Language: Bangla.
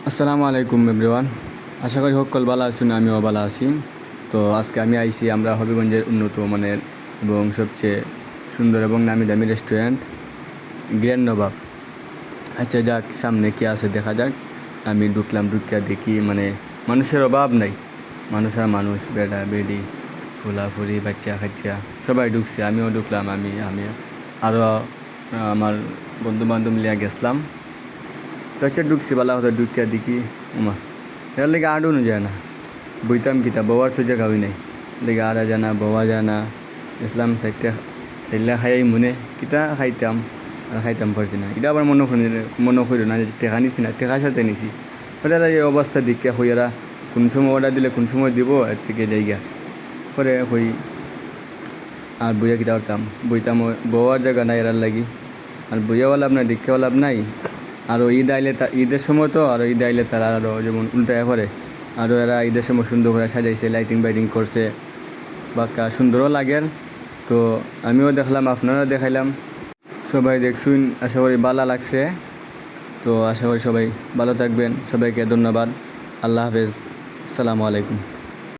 আসসালামু আলাইকুম এভরিওয়ান। আশা করি সকল ভালো আছেন, আমিও ভালো আছি। তো আজকে আমি আইছি আমরা হবিগঞ্জের উন্নত মানের এবং সবচেয়ে সুন্দর এবং নামি দামি রেস্টুরেন্ট গ্র্যান্ড নবাব। আচ্ছা যাক, সামনে কি আছে দেখা যাক। আমি ঢুকলাম, ঢুকিয়া দেখি মানে মানুষের অভাব নাই, মানুষ আর মানুষ, বেড়া বেড়ি, ফুলাফুলি, বাচ্চা কাচ্চা সবাই ঢুকছে, আমিও ঢুকলাম। আমি আরও আমার বন্ধু বান্ধব লিয়া গেছিলাম। তো আচ্ছা ঢুকছি বালা কথা, ঢুকিয়া দেখি উমা এর লেগে আডুনো যায় না, বইতাম কিতা বওয়ার তো জায়গা হই নাই, লেগে আড়া জানা বওয়া জানা ইসলাম সাইল্লা খাই মনে কিতা খাইতাম আর খাইতাম পারছি না। এটা আবার মনে করি না যে টেকা নিছি না, টেকার সাথে নিছি। ওটা এই অবস্থা দিকে হইয়ারা কোন সময় অর্ডার দিলে কোন সময় দিব এর থেকে জায়গা পরে হই আর বইয়া কিতা করতাম, বইতাম বওয়ার জায়গা নাই এরার লাগি, আর বইয়াও লাভ নাই, দেখেও লাভ নাই। আরও ঈদ আইলে ঈদের সময় তো আরও ঈদ আইলে তারা আরও যেমন উল্টায় করে, আরও এরা ঈদের সময় সুন্দর করে সাজাইছে, লাইটিং বাইটিং করছে, বাক্কা সুন্দরও লাগে। তো আমিও দেখলাম, আপনারাও দেখাইলাম, সবাই দেখছুন, আশা করি ভালো লাগছে। তো আশা করি সবাই ভালো থাকবেন, সবাইকে ধন্যবাদ, আল্লাহ হাফেজ, আসসালামু আলাইকুম।